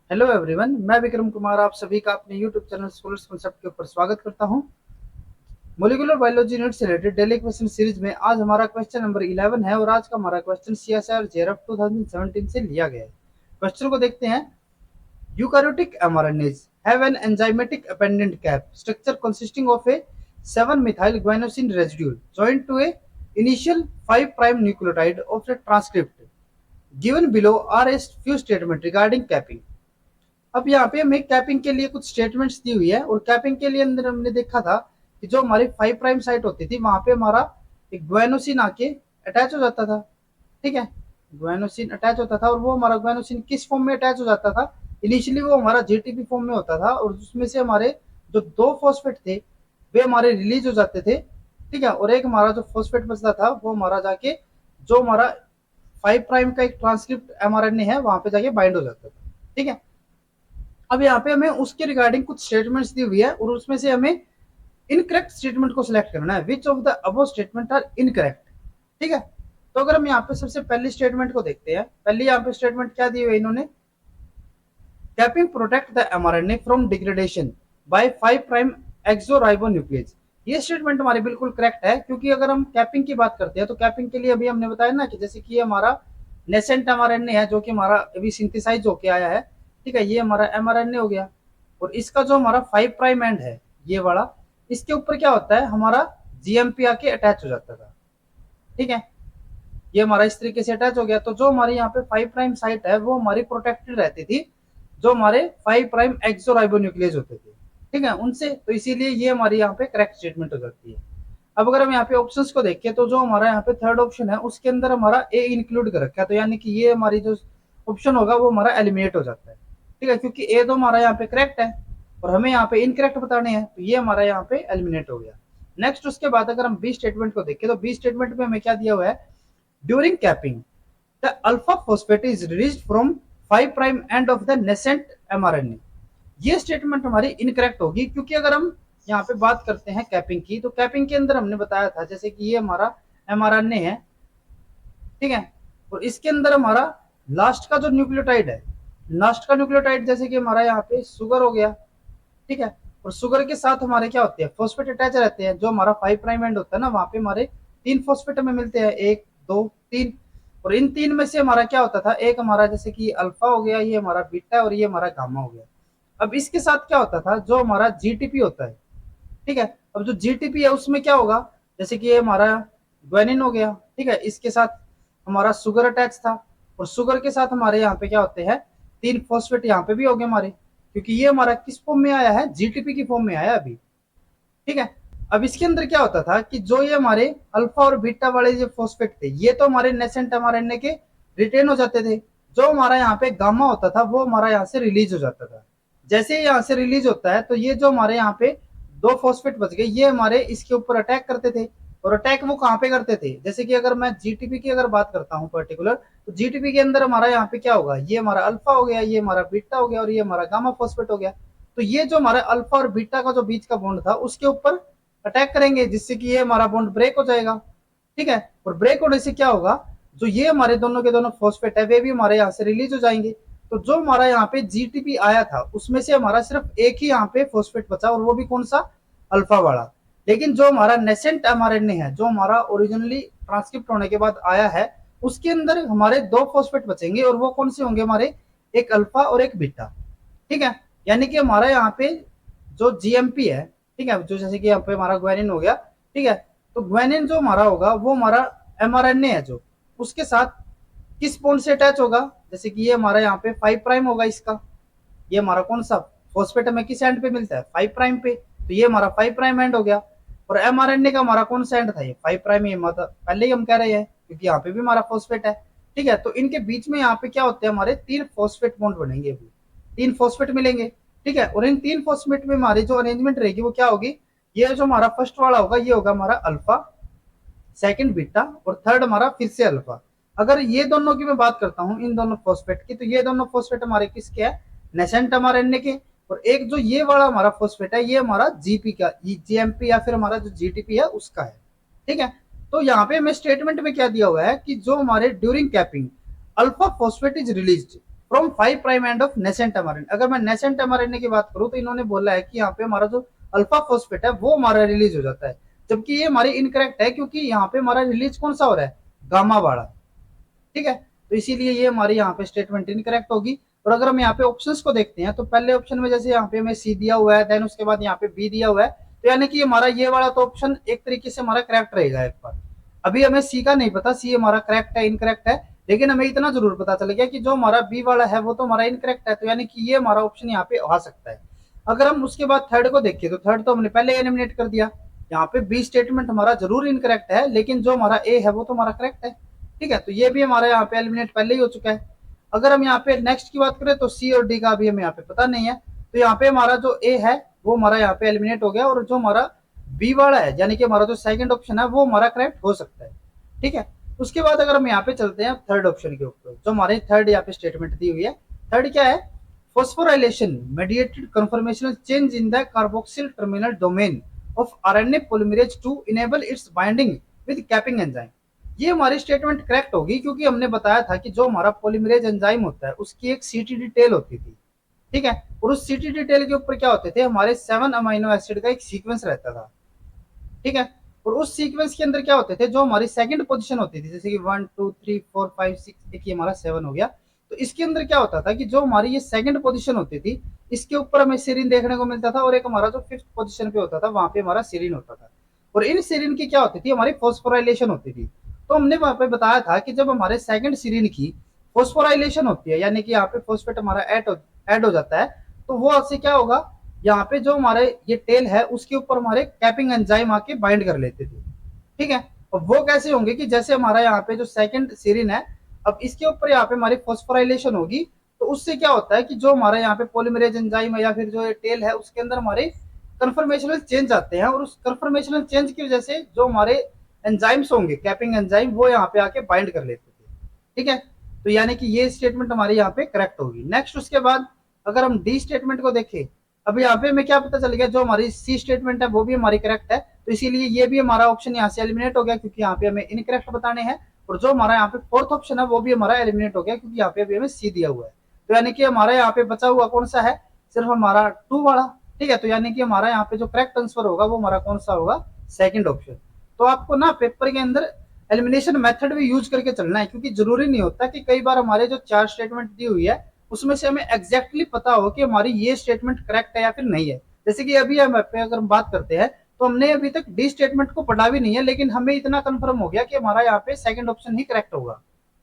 Hello everyone, मैं विक्रम कुमार आप सभी का अपने यूट्यूब चैनल स्कूलर्स कॉन्सेप्ट के ऊपर स्वागत करता हूं। मोलिकुलर बायोलॉजी यूनिट से रिलेटेड डेली क्वेश्चन सीरीज में आज हमारा क्वेश्चन नंबर 11 है और आज का हमारा क्वेश्चन सीएसआर जेआरएफ 2017 से लिया गया है। क्वेश्चन को देखते हैं। Eukaryotic mRNAs have an enzymatic appendant cap structure consisting of a 7-methyl guanosine residue joined to a initial 5' nucleotide of the transcript. Given below are a few statements regarding capping. अब यहाँ पे हमें capping के लिए कुछ statements दी हुई है और कैपिंग के लिए अंदर हमने देखा था कि जो हमारी 5' साइट होती थी वहां पे हमारा एक ग्वाइनोसिन आके अटैच हो जाता था। ठीक है, ग्वाइनोसिन अटैच होता था और वो हमारा ग्वाइनोसिन किस फॉर्म में अटैच हो जाता था? इनिशियली वो हमारा जीटीपी फॉर्म में होता था और उसमें से हमारे जो दो फॉस्फेट थे वे हमारे रिलीज हो जाते थे। ठीक है, और एक हमारा जो फॉस्फेट बचता था वो हमारा जाके जो हमारा 5' का एक ट्रांसक्रिप्ट एमआरएनए है वहां पे जाके बाइंड हो जाता था। ठीक है, अब यहाँ पे हमें उसके रिगार्डिंग कुछ स्टेटमेंट्स दी हुई है और उसमें से हमें इनकरेक्ट स्टेटमेंट को सिलेक्ट करना है। Which of the above statement are incorrect. ठीक है, तो अगर हम यहाँ पे सबसे पहली स्टेटमेंट को देखते हैं, पहली यहाँ पे स्टेटमेंट क्या दी हुई है इन्होंने? Capping protect the mRNA from degradation by 5' exoribonuclease. ये स्टेटमेंट हमारी बिल्कुल करेक्ट है, क्योंकि अगर हम कैपिंग की बात करते हैं तो कैपिंग के लिए अभी हमने बताया ना कि जैसे कि ये हमारा नेसेंट एमआरएनए है जो कि हमारा अभी सिंथेसाइज होके आया है। ठीक है, ये हमारा एमआरएनए हो गया और इसका जो हमारा 5' एंड है ये वाला, इसके ऊपर क्या होता है हमारा जीएमपी आके अटैच हो जाता था। ठीक है, ये हमारा इस तरीके से अटैच हो गया, तो जो हमारी यहाँ पे 5' साइट है वो हमारी प्रोटेक्टेड रहती थी जो हमारे 5' एक्सोराइबोन्यूक्लियस होते थे। ठीक है, उनसे, तो इसीलिए ये हमारी यहाँ पे करेक्ट स्टेटमेंट हो जाती है। अब अगर हम यहाँ पे ऑप्शंस को देखें तो जो हमारा यहाँ पे थर्ड ऑप्शन है उसके अंदर हमारा ए इंक्लूड कर रखा है, तो यानी कि ये हमारी जो ऑप्शन होगा वो हमारा एलिमिनेट हो जाता है। ठीक है, क्योंकि ए तो हमारा यहाँ पे करेक्ट है और हमें यहाँ पे इनकरेक्ट बताने हैं, तो ये हमारा यहाँ पे एलिमिनेट हो गया। नेक्स्ट उसके बाद अगर हम बी स्टेटमेंट को देखें तो बी स्टेटमेंट में हमें क्या दिया हुआ है? During capping the alpha phosphate is released from 5' end of the nascent mRNA। ये स्टेटमेंट हमारी इनकरेक्ट होगी, क्योंकि अगर हम यहाँ पे बात करते हैं कैपिंग की तो कैपिंग के अंदर हमने बताया था जैसे कि ये हमारा एमआरएनए है। ठीक है, और इसके अंदर हमारा लास्ट का जो न्यूक्लियोटाइड है, लास्ट का न्यूक्लियोटाइड जैसे कि हमारा यहाँ पे शुगर हो गया। ठीक है, और शुगर के साथ हमारे क्या होते हैं? फॉस्फेट अटैच रहते हैं। जो हमारा 5' एंड होता है ना वहां पे हमारे 3 फॉस्फेट हमें मिलते हैं, 1 2 3। और इन 3 में से हमारा क्या होता था? एक हमारा जैसे कि अल्फा हो गया, ये हमारा बीटा और ये हमारा गामा हो गया। अब इसके साथ क्या होता था? जो हमारा जीटीपी होता है। ठीक है, अब जो जीटीपी है उसमें क्या होगा? जैसे कि ये हमारा ग्वेनिन हो गया। ठीक है, इसके साथ हमारा शुगर अटैच था और शुगर के साथ हमारे यहाँ पे क्या होते हैं? 3 फॉस्फेट यहाँ पे भी हो गए हमारे, क्योंकि ये हमारा किस फॉर्म में आया है? जीटीपी की फॉर्म में आया अभी। ठीक है, अब इसके अंदर क्या होता था कि जो ये हमारे अल्फा और बीटा वाले जो फॉस्फेट थे ये तो हमारे नेसेंट एमआरएनए के रिटेन हो जाते थे। जो हमारा यहाँ पे गामा होता था वो हमारा यहाँ से रिलीज हो जाता था। जैसे ही यहाँ से रिलीज होता है तो ये जो हमारे यहाँ पे 2 फॉस्फेट बच गए ये हमारे इसके ऊपर अटैक करते थे। और अटैक वो कहाँ पे करते थे? जैसे कि अगर मैं जीटीपी की अगर बात करता हूँ पर्टिकुलर, तो जीटीपी के अंदर हमारा यहाँ पे क्या होगा? ये हमारा अल्फा हो गया, ये हमारा बीटा हो गया और ये हमारा गामा फॉस्फेट हो गया। तो ये जो हमारा अल्फा और बीटा का जो बीच का बॉन्ड था उसके ऊपर अटैक करेंगे, जिससे कि ये हमारा बॉन्ड ब्रेक हो जाएगा। ठीक है, और ब्रेक होने से क्या होगा? जो ये हमारे दोनों के दोनों फॉस्फेट है वे भी हमारे यहाँ से रिलीज हो जाएंगे। तो जो हमारा यहाँ पे जीटीपी आया था उसमें से हमारा सिर्फ एक ही यहाँ पे फॉस्फेट बचा और वो भी कौन सा? अल्फा वाला। लेकिन जो हमारा नेसेंट एमआरएनए है जो हमारा ओरिजिनली ट्रांसक्रिप्ट होने के बाद आया है उसके अंदर हमारे 2 फॉस्फेट बचेंगे और वो कौन से होंगे हमारे? एक अल्फा और एक बीटा। ठीक है, यानी कि हमारा यहाँ पे जो जीएमपी है, ठीक है, जो जैसे कि यहाँ पे हमारा ग्वेनिन हो गया। ठीक है, तो ग्वेनिन जो हमारा होगा वो हमारा एमआरएनए है जो उसके साथ किस बॉन्ड से अटैच होगा? जैसे कि ये हमारा यहाँ पे 5' होगा इसका, ये हमारा कौन सा फॉस्फेट हमें किस एंड पे मिलता है? 5' पे, तो ये हमारा 5' एंड हो गया। और एमआरएनए का हमारा कौन सा एंड था? ये 5'। ये मतलब पहले ही हम कह रहे हैं क्योंकि यहाँ पे भी हमारा फॉस्फेट है। ठीक है, तो इनके बीच में यहाँ पे क्या होते हैं? हमारे 3 फॉस्फेट बॉन्ड बनेंगे, अभी 3 फॉस्फेट मिलेंगे। ठीक है, और इन 3 फॉस्फेट में हमारी जो अरेंजमेंट रहेगी वो क्या होगी? ये जो हमारा फर्स्ट वाला होगा ये होगा हमारा अल्फा, सेकंड बीटा और थर्ड हमारा फिर से अल्फा। अगर ये दोनों की मैं बात करता हूँ इन दोनों फॉस्फेट की, तो ये दोनों फॉस्फेट हमारे किसके है? नेसेंट एमआरएनए के। और एक जो ये वाला हमारा फॉस्फेट है ये हमारा जीपी का, जीएमपी या फिर हमारा जो जीटीपी है उसका है। ठीक है, तो यहाँ पे हमें स्टेटमेंट में क्या दिया हुआ है कि जो हमारे during capping alpha phosphate is released from 5 prime end of nascent mRNA। अगर मैं नेसेंट mRNA की बात करूं तो इन्होंने बोला है कि यहाँ पे हमारा जो अल्फा फॉस्फेट है वो हमारा रिलीज हो जाता है, जबकि ये हमारी इनकरेक्ट है, क्योंकि यहाँ पे हमारा रिलीज कौन सा हो रहा है, गामा वाला। ठीक है, तो इसीलिए ये हमारी यहाँ पे स्टेटमेंट इनकरेक्ट होगी। और अगर हम यहाँ पे ऑप्शंस को देखते हैं तो पहले ऑप्शन में जैसे यहाँ पे हमें सी दिया हुआ है, देन उसके बाद यहाँ पे बी दिया हुआ है, तो यानी कि हमारा ये वाला तो ऑप्शन एक तरीके से हमारा करेक्ट रहेगा एक बार। अभी हमें सी का नहीं पता, सी हमारा करेक्ट है इनकरेक्ट है, लेकिन हमें इतना जरूर पता चल गया कि जो हमारा बी वाला है वो तो हमारा इनकरेक्ट है, तो यानी कि ये हमारा ऑप्शन यहाँ पे आ सकता है। अगर हम उसके बाद थर्ड को देखिए तो थर्ड तो हमने पहले एलिमिनेट कर दिया, यहाँ पे बी स्टेटमेंट हमारा जरूर इनकरेक्ट है, लेकिन जो हमारा ए है वो तो हमारा करेक्ट है। ठीक है, तो ये भी हमारा यहाँ पे एलिमिनेट पहले ही हो चुका है। अगर हम यहाँ पे नेक्स्ट की बात करें तो सी और डी का भी हमें यहाँ पे पता नहीं है, तो यहाँ पे हमारा जो ए है वो हमारा यहाँ पे एलिमिनेट हो गया, और जो हमारा बी वाला है यानी कि हमारा जो सेकंड ऑप्शन है वो हमारा करेक्ट हो सकता है। ठीक है, उसके बाद अगर हम यहाँ पे चलते हैं थर्ड ऑप्शन के ऊपर, जो हमारी थर्ड यहाँ पे स्टेटमेंट दी हुई है, थर्ड क्या है, phosphorylation mediated conformational change in the carboxyl terminal domain of RNA polymerase to enable its binding with capping enzyme. ये हमारी स्टेटमेंट करेक्ट होगी, क्योंकि हमने बताया था कि जो हमारा पॉलीमरेज एंजाइम होता है उसकी एक सीटीडी टेल होती थी। ठीक है, और उस सीटीडी टेल के ऊपर क्या होते थे, हमारे 7 अमीनो एसिड का एक सीक्वेंस रहता था। ठीक है, और उस सीक्वेंस के अंदर क्या होते थे, जो हमारी सेकंड पोजीशन होती थी, जैसे कि 1 2 3 4 5 6, एक ये हमारा 7 हो गया, तो इसके अंदर क्या होता था कि जो हमारी ये सेकंड पोजीशन होती थी इसके ऊपर हमें सीरीन देखने को मिलता था, और एक हमारा जो फिफ्थ पोजीशन पे होता था वहां पे हमारा सीरीन होता था, और इन सीरीन की क्या होती थी, हमारी फॉस्फोराइलेशन होती थी। तो हमने वहां पे बताया था कि जब हमारे सेकंड सीरीन की फॉस्फोराइलेशन होती है, यानी कि यहाँ पे फॉस्फेट हमारा ऐड हो जाता है, तो वो आपसे क्या होगा, यहाँ पे जो हमारे ये टेल है उसके ऊपर हमारे कैपिंग एंजाइम आके बाइंड कर लेते थे। ठीक है, और वो कैसे होंगे कि जैसे हमारा यहाँ पे जो सेकंड सीरीन है, अब इसके ऊपर यहाँ पे हमारी फॉस्फोराइलेशन होगी, तो उससे क्या होता है कि जो हमारा यहाँ पे पॉलीमरेज एंजाइम है या फिर जो ये टेल है उसके अंदर हमारे कन्फर्मेशनल चेंज आते हैं, और उस कन्फर्मेशनल चेंज की वजह से जो हमारे एंजाइम्स होंगे कैपिंग एंजाइम वो यहाँ पे आके बाइंड कर लेते थे। ठीक है, तो यानी कि ये स्टेटमेंट हमारी यहाँ पे करेक्ट होगी। नेक्स्ट उसके बाद अगर हम डी स्टेटमेंट को देखें, अब यहाँ पे हमें क्या पता चल गया, जो हमारी सी स्टेटमेंट है वो भी हमारी करेक्ट है, तो इसीलिए ये भी हमारा ऑप्शन यहाँ से एलिमिनेट हो गया, क्योंकि यहाँ पे हमें इनकरेक्ट बताने हैं, और जो हमारा यहाँ पे फोर्थ ऑप्शन है वो भी हमारा एलिमिनेट हो गया, क्योंकि यहाँ पे अभी हमें सी दिया हुआ है। तो यानी कि हमारा यहाँ पे बचा हुआ कौन सा है, सिर्फ हमारा 2 वाला। ठीक है, तो यानी कि हमारा यहाँ पे जो करेक्ट आंसर होगा वो हमारा कौन सा होगा, सेकंड ऑप्शन। तो आपको ना पेपर के अंदर एलिमिनेशन मेथड भी यूज करके चलना है, क्योंकि जरूरी नहीं होता कि कई बार हमारे जो 4 स्टेटमेंट दी हुई है उसमें से हमें एग्जैक्टली पता हो कि हमारी ये स्टेटमेंट करेक्ट है या फिर नहीं है। जैसे कि अभी हम अगर हम बात करते हैं तो हमने अभी तक डी स्टेटमेंट को पढ़ा भी नहीं है, लेकिन हमें इतना कंफर्म हो गया कि हमारा यहाँ पे सेकंड ऑप्शन ही करेक्ट होगा।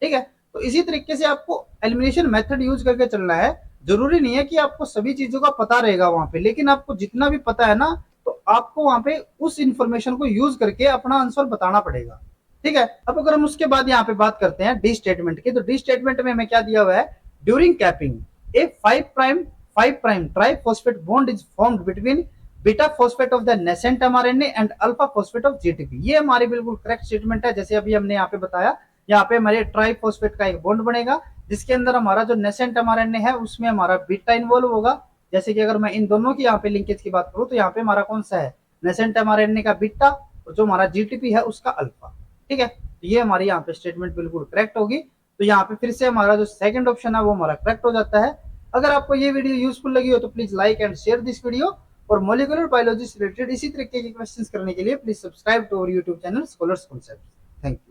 ठीक है, तो इसी तरीके से आपको एलिमिनेशन मेथड यूज करके चलना है। जरूरी नहीं है कि आपको सभी चीजों का पता रहेगा वहां पे, लेकिन आपको जितना भी पता है ना, तो आपको वहां पे उस इंफॉर्मेशन को यूज करके अपना आंसर बताना पड़ेगा। ठीक है, अब अगर हम उसके बाद यहाँ पे बात करते हैं डी स्टेटमेंट की, तो डी स्टेटमेंट में हमें क्या दिया हुआ है, during capping A 5 prime triphosphate bond is formed between beta phosphate of the nascent mRNA and alpha phosphate of GTP. ये हमारी बिल्कुल करेक्ट स्टेटमेंट है, जैसे अभी हमने यहाँ पे बताया, यहाँ पे हमारे ट्राइफॉस्फेट का एक बॉन्ड बनेगा जिसके अंदर हमारा जो नेसेंट mRNA है उसमें हमारा बीटा इन्वॉल्व होगा। जैसे कि अगर मैं इन दोनों की यहाँ पे लिंकेज की बात करूँ तो यहाँ पे हमारा कौन सा है, नेसेंट mRNA का बीटा, और जो हमारा जीटीपी है उसका अल्फा। ठीक है, तो ये हमारी यहाँ पे स्टेटमेंट बिल्कुल करेक्ट होगी। तो यहाँ पे फिर से हमारा जो सेकंड ऑप्शन है वो हमारा करेक्ट हो जाता है। अगर आपको ये वीडियो यूजफुल लगी हो तो please like and share this video, और मोलिकुलर बायोलॉजी से रिलेटेड इसी तरीके के क्वेश्चंस करने के लिए please subscribe to our YouTube channel Scholars Concept. Thank you.